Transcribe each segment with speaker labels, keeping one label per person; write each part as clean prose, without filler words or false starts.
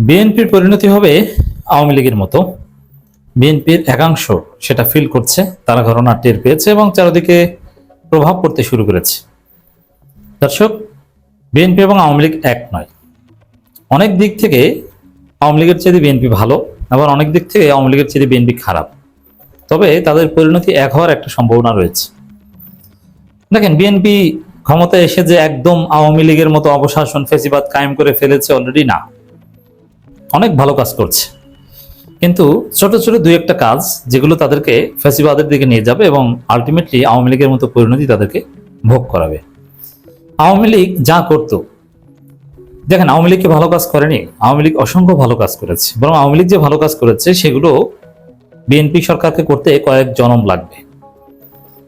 Speaker 1: বিএনপির পরিণতি হবে আওয়ামী লীগের মতো। বিএনপির একাংশ সেটা ফিল করছে, তারা ঘটনা টের পেয়েছে এবং চারিদিকে প্রভাব পড়তে শুরু করেছে। দর্শক, বিএনপি এবং আওয়ামী লীগ এক নয়। অনেক দিক থেকে আওয়ামী লীগের চেয়ে বিএনপি ভালো, আবার অনেক দিক থেকে আওয়ামী লীগের চেয়ে বিএনপি খারাপ। তবে তাদের পরিণতি এক হওয়ার একটা সম্ভাবনা রয়েছে। দেখেন, বিএনপি ক্ষমতায় এসে যে একদম আওয়ামী লীগের মতো অপশাসন ফেসিবাদ কায়েম করে ফেলেছে অলরেডি, না, অনেক ভালো কাজ করছে। কিন্তু ছোট ছোট দুই একটা কাজ যেগুলো তাদেরকে ফ্যাসিবাদের দিকে নিয়ে যাবে এবং আলটিমেটলি আওয়ামী লীগের মতো পরিণতি তাদেরকে ভোগ করাবে। আওয়ামী লীগ যা করত, দেখেন, আওয়ামী লীগকে ভালো কাজ করেনি, আওয়ামী লীগ অসংখ্য ভালো কাজ করেছে। বরং আওয়ামী লীগ যে ভালো কাজ করেছে সেগুলো বিএনপি সরকারকে করতে কয়েক জনম লাগবে।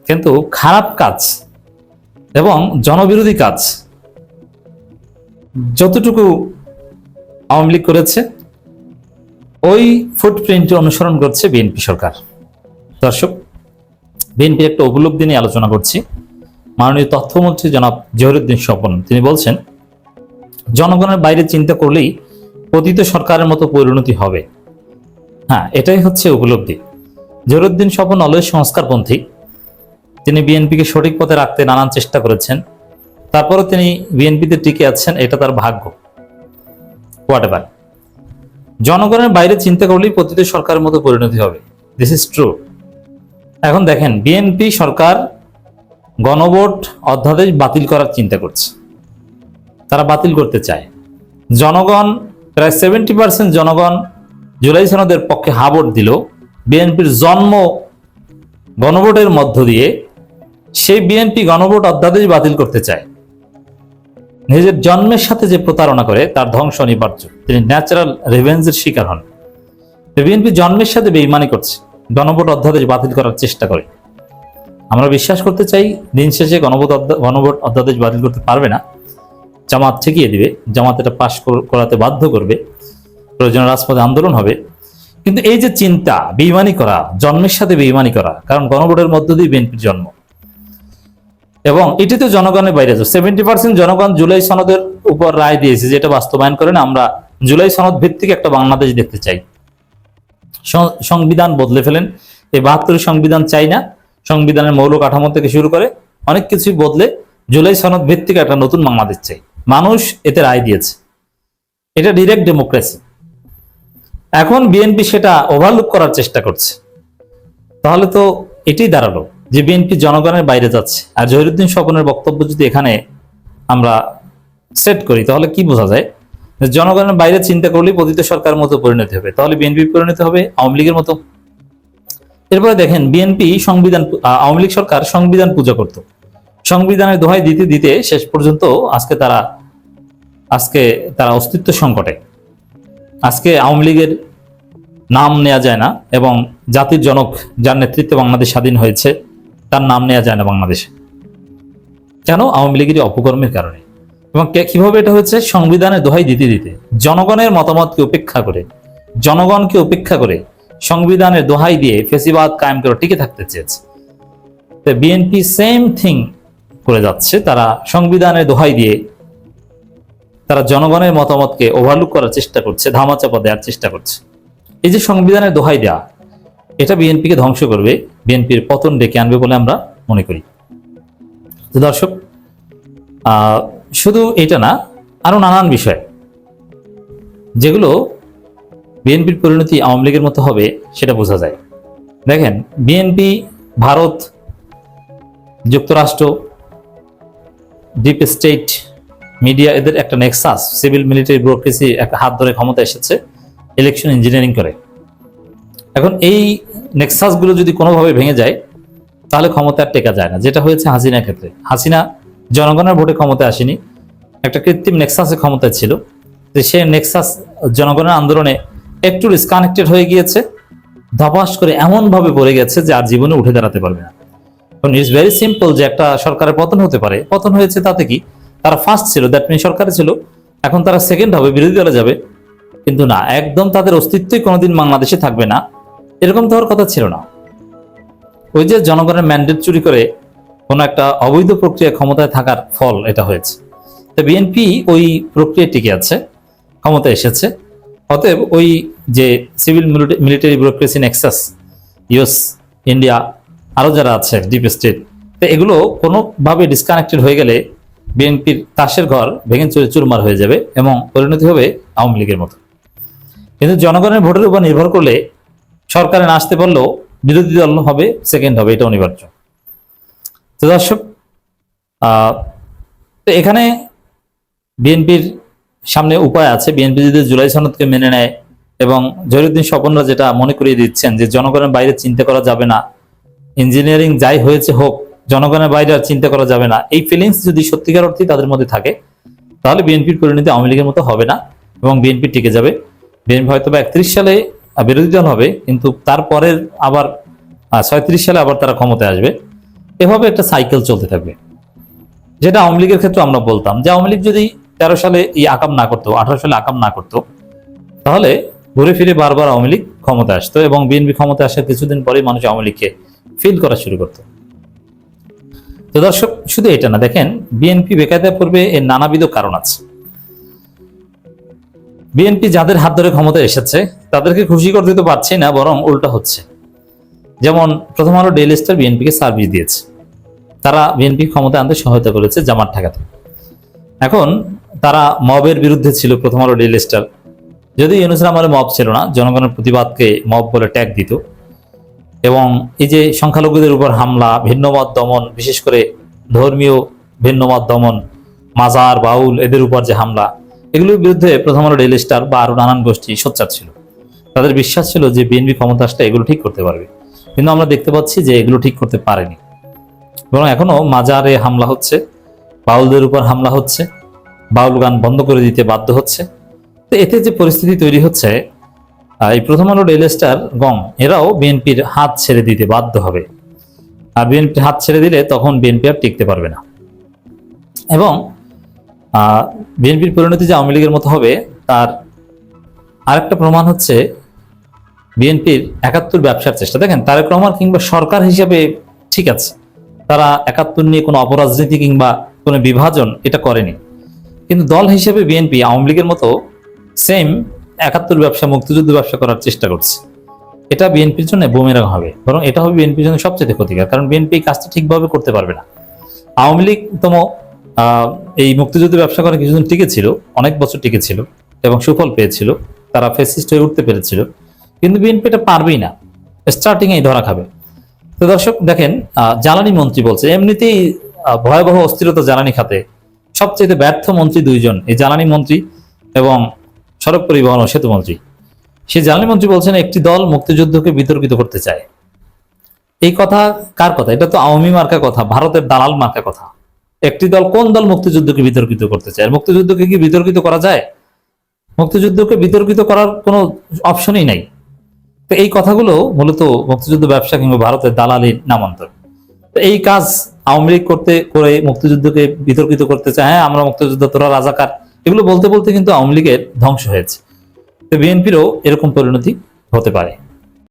Speaker 1: কিন্তু খারাপ কাজ এবং জনবিরোধী কাজ যতটুকু আওয়ামী লীগ করেছে, ওই ফুটপ্রিন্টে অনুসরণ করছে বিএনপি সরকার। দর্শক, বিএনপির একটা উপলব্ধি নিয়ে আলোচনা করছি। মাননীয় তথ্যমন্ত্রী জনাব জহিরুদ্দিন স্বপন তিনি বলছেন, জনগণের বাইরে চিন্তা করলেই পতিত সরকারের মতো পরিণতি হবে। হ্যাঁ, এটাই হচ্ছে উপলব্ধি। জহিরুদ্দিন স্বপন অলওয়েজ সংস্কারপন্থী। তিনি বিএনপিকে সঠিক পথে রাখতে নানান চেষ্টা করেছেন, তারপরও তিনি বিএনপিতে টিকে আছেন, এটা তার ভাগ্য। হোয়াটএভার, জনগণের বাইরে চিন্তা করলেই পতিত সরকারের মতো পরিণতি হবে, দিস ইজ ট্রু। এখন দেখেন, বিএনপি সরকার গণভোট অধ্যাদেশ বাতিল করার চিন্তা করছে, তারা বাতিল করতে চায়। জনগণ প্রায় 70% জনগণ জুলাই সনদের পক্ষে হা ভোট দিল। বিএনপির জন্ম গণভোটের মধ্য দিয়ে সেই বিএনপি গণভোট অধ্যাদেশ বাতিল করতে চায়। নিজের জন্মের সাথে যে প্রতারণা করে তার ধ্বংস অনিবার্য, তিনি ন্যাচারাল রিভেঞ্জের শিকার হন। বিএনপি জন্মের সাথে বেইমানি করছে, গণভোট অধ্যাদেশ বাতিল করার চেষ্টা করে। আমরা বিশ্বাস করতে চাই দিন শেষে গণভোট অধ্যাদেশ বাতিল করতে পারবে না, জামাত ঠেকিয়ে দিবে, জামাত এটা পাশ করাতে বাধ্য করবে, প্রয়োজনে রাজপথে আন্দোলন হবে। কিন্তু এই যে চিন্তা, বেইমানি করা, জন্মের সাথে বেইমানি করা, কারণ গণভোটের মধ্য দিয়ে বিএনপির জন্ম, এবং এটি তো জনগণের বাইরে আছে। 70% জনগণ জুলাই সনদের উপর রায় দিয়েছে, যেটা বাস্তবায়ন করেন। আমরা জুলাই সনদ ভিত্তিক একটা বাংলাদেশ দেখতে চাই। সংবিধান বদলে ফেলেন, এই 72 সংবিধান চাই না। সংবিধানের মৌল কাঠামো থেকে শুরু করে অনেক কিছুই বদলে জুলাই সনদ ভিত্তিক একটা নতুন বাংলাদেশ চাই। মানুষ এতে রায় দিয়েছে, এটা ডিরেক্ট ডেমোক্রেসি। এখন বিএনপি সেটা ওভারলুক করার চেষ্টা করছে। তাহলে তো এটাই দাঁড়ালো যে বিএনপি জনগণের বাইরে যাচ্ছে। আর জহিরুদ্দিন স্বপনের বক্তব্য যদি এখানে আমরা সেট করি, তাহলে কি বোঝা যায়? জনগণের বাইরে চিন্তা করলেই পতিত সরকারের মতো পরিণতি হবে, তাহলে বিএনপি পরিণতি হবে আওয়ামী লীগের মতো। এরপরে দেখেন, বিএনপি আওয়ামী লীগ সরকার সংবিধান পূজা করত, সংবিধানের দোহাই দিতে দিতে শেষ পর্যন্ত আজকে তারা অস্তিত্ব সংকটে। আজকে আওয়ামী লীগের নাম নেওয়া যায় না, এবং জাতির জনক যার নেতৃত্বে বাংলাদেশ স্বাধীন হয়েছে তার নাম নেওয়া যায় না বাংলাদেশে। কেন? আওয়ামী লীগের অপকর্মের কারণে। এবং কিভাবে এটা হচ্ছে? সংবিধানের দোহাই দিতে দিতে, জনগণের মতামতকে উপেক্ষা করে সংবিধানের দোহাই দিয়ে ফেসিবাদ কায়েম করে টিকে থাকতে চেয়েছে। বিএনপি সেম থিং করে যাচ্ছে। তারা সংবিধানের দোহাই দিয়ে তারা জনগণের মতামতকে ওভারলুক করার চেষ্টা করছে, ধামাচাপা দেওয়ার চেষ্টা করছে। এই যে সংবিধানের দোহাই দেওয়া, এটা বিএনপিকে ধ্বংস করবে, বিএনপির পতন ডেকে আনবে বলে আমরা মনে করি। তো দর্শক, শুধু এটা না, আরো নানান বিষয় যেগুলো বিএনপির পরিণতি আওয়ামী লীগের মতো হবে সেটা বোঝা যায়। দেখেন, বিএনপি, ভারত, যুক্তরাষ্ট্র, ডিপ স্টেট, মিডিয়া, এদের একটা নেক্সাস, সিভিল মিলিটারি ব্যুরোক্রেসি একটা হাত ধরে ক্ষমতা এসেছে, ইলেকশন ইঞ্জিনিয়ারিং করে। এখন এই নেক্সাস গুলো যদি কোনোভাবে ভেঙে যায়, তাহলে ক্ষমতা আর টেকা যায় না, যেটা হয়েছে হাসিনার ক্ষেত্রে। হাসিনা জনগণের ভোটে ক্ষমতা আসেনি, একটা কৃত্রিম নেক্সাসে ক্ষমতায় ছিল। সে নেক্সাস জনগণের আন্দোলনে একটু ডিসকানেক্টেড হয়ে গিয়েছে, ধপাস করে এমন ভাবে পড়ে গেছে যে আর জীবনে উঠে দাঁড়াতে পারবে না। ইটস ভেরি সিম্পল যে একটা সরকারের পতন হতে পারে। পতন হয়েছে তাতে কি? তারা ফার্স্ট ছিল, দ্যাট মিন সরকারে ছিল, এখন তারা সেকেন্ড হবে, বিরোধী দলে যাবে। কিন্তু না, একদম তাদের অস্তিত্বই কোনোদিন বাংলাদেশে থাকবে না, এরকম তো হওয়ার কথা ছিল না। ওই যে জনগণের ম্যান্ডেট চুরি করে কোনো একটা অবৈধ প্রক্রিয়া ক্ষমতায় থাকার ফল এটা হয়েছে। তো বিএনপি ওই প্রক্রিয়া টিকে আছে, ক্ষমতা এসেছে, অতএব ওই যে civil military bureaucracy Nexus, US, India, আরো যারা আছে ডিপ স্টেট, তো এগুলো কোনোভাবে ডিসকানেক্টেড হয়ে গেলে বিএনপির তাসের ঘর ভেঙে চুরমার হয়ে যাবে এবং পরিণতি হবে আওয়ামী লীগের মতো। কিন্তু জনগণের ভোটের উপর নির্ভর করলে সরকারে না আসতে পারলেও বিরোধী দল হবে, সেকেন্ড হবে, এটা অনিবার্য। তো দর্শক, তো এখানে বিএনপির সামনে উপায় আছে। বিএনপি যদি জুলাই সনদকে মেনে নেয় এবং জহিরুদ্দিন স্বপনরা যেটা মনে করিয়ে দিচ্ছেন যে জনগণের বাইরে চিন্তা করা যাবে না, ইঞ্জিনিয়ারিং যাই হয়েছে হোক, জনগণের বাইরে আর চিন্তা করা যাবে না, এই ফিলিংস যদি সত্যিকার অর্থে তাদের মধ্যে থাকে, তাহলে বিএনপির পরিণতি আওয়ামী লীগের মতো হবে না এবং বিএনপি টিকে যাবে। বিএনপি হয়তো বা 31 সালে বিরোধী দল হবে, কিন্তু তারপরের আবার 36 সালে আবার তারা ক্ষমতায় আসবে। এভাবে একটা সাইকেল চলতে থাকবে, যেটা আওয়ামী লীগের ক্ষেত্রে আমরা বলতাম যে আওয়ামী লীগ যদি 13 সালে আকাম না করতো, 18 সালে আকাম না করতো, তাহলে ঘুরে ফিরে বারবার আওয়ামী লীগ ক্ষমতায় আসতো এবং বিএনপি ক্ষমতায় আসার কিছুদিন পরেই মানুষ আওয়ামী লীগকে ফিল করা শুরু করত। তো দর্শক, শুধু এটা না, দেখেন বিএনপি বেকায়দায় পড়বে এর নানাবিধ কারণ আছে। বিএনপি যাদের হাত ধরে ক্ষমতায় এসেছে তাদেরকে খুশি করতে তো পারছি না, বরং উল্টা হচ্ছে। যেমন প্রথম আলো ডেইলি স্টার বিএনপিকে সার্ভিস দিয়েছে, তারা বিএনপি ক্ষমতায় আনতে সহায়তা করেছে জামাত ঠেকাতে। এখন তারা মবের বিরুদ্ধে ছিল প্রথম আলো ডেইলি স্টার, যদি ইউনূস আমলে মব ছিল না, জনগণের প্রতিবাদকে মব বলে ট্যাগ দিত এবং এই যে সংখ্যালঘুদের উপর হামলা, ভিন্নমত দমন, বিশেষ করে ধর্মীয় ভিন্নমত দমন, মাজার, বাউল, এদের উপর যে হামলা, এগুলোর বিরুদ্ধে প্রথম আলো ডেইলি স্টার বা আরো নানান গোষ্ঠী সোচ্চার ছিল। তাদের বিশ্বাস ছিল যে বিএনপি ক্ষমতা আসলে এগুলো ঠিক করতে পারবে, কিন্তু আমরা দেখতে পাচ্ছি যে এগুলো ঠিক করতে পারেনি, বরং এখনো মাজারে হামলা হচ্ছে, বাউলদের উপর হামলা হচ্ছে, বাউল গান বন্ধ করে দিতে বাধ্য হচ্ছে। তো এতে যে পরিস্থিতি তৈরি হচ্ছে, এই প্রথম আলো ডেইলি স্টার গং এরাও বিএনপির হাত ছেড়ে দিতে বাধ্য হবে, আর বিএনপির হাত ছেড়ে দিলে তখন বিএনপি আর টিকতে পারবে না। এবং বিএনপির পরিণতি যে আওয়ামী লীগের মতো হবে তার আরেকটা প্রমাণ হচ্ছে বিএনপির 71 ব্যবসার চেষ্টা। দেখেন তারেক রহমান কিংবা সরকার হিসেবে ঠিক আছে, তারা 71 নিয়ে কোনো অপরাজনীতি কিংবা কোনো বিভাজন এটা করেনি, কিন্তু দল হিসেবে বিএনপি আওয়ামী লীগের মতো সেম 71 ব্যবসা, মুক্তিযুদ্ধ ব্যবসা করার চেষ্টা করছে। এটা বিএনপির জন্য বুমেরাং হবে, বরং এটা হবে বিএনপির জন্য সবচেয়ে ক্ষতিকর, কারণ বিএনপি এই কাজটা ঠিকভাবে করতে পারবে না। আওয়ামী লীগ এই মুক্তিযুদ্ধ ব্যবসা করে কিছুদিন টিকেছিল, অনেক বছর টিকেছিল এবং সুফল পেয়েছিল, তারা ফ্যাসিস্ট হয়ে উঠতে পেরেছিল, কিন্তু বিএনপি এটা পারবেই না, স্টার্টিং এই ধরা খাবে। তো দর্শক দেখেন, জ্বালানি মন্ত্রী বলছে এমনিতেই ভয়াবহ অস্থিরতা জ্বালানি খাতে, সবচেয়ে ব্যর্থ মন্ত্রী দুইজন, এই জ্বালানি মন্ত্রী এবং সড়ক পরিবহন ও সেতু মন্ত্রী। সেই জ্বালানি মন্ত্রী বলছেন একটি দল মুক্তিযুদ্ধকে বিতর্কিত করতে চায়। এই কথা কার কথা? এটা তো আওয়ামী মার্কা কথা, ভারতের দালাল মার্কা কথা। একটি দল, কোন দল মুক্তিযুদ্ধকে বিতর্কিত করতে চায়? মুক্তিযুদ্ধকে কি বিতর্কিত করা যায়? মুক্তিযুদ্ধকে বিতর্কিত করার কোনো অপশনই নাই। তো এই কথাগুলো মূলত মুক্তিযুদ্ধ ব্যবসা কিংবা ভারতের দালালির নামান্তর। তো এই কাজ আওয়ামী লীগ করে মুক্তিযুদ্ধকে বিতর্কিত করতে চায়। হ্যাঁ, আমরা মুক্তিযুদ্ধ, তোরা রাজাকার, এগুলো বলতে বলতে কিন্তু আওয়ামী লীগের ধ্বংস হয়েছে। তো বিএনপিরও এরকম পরিণতি হতে পারে।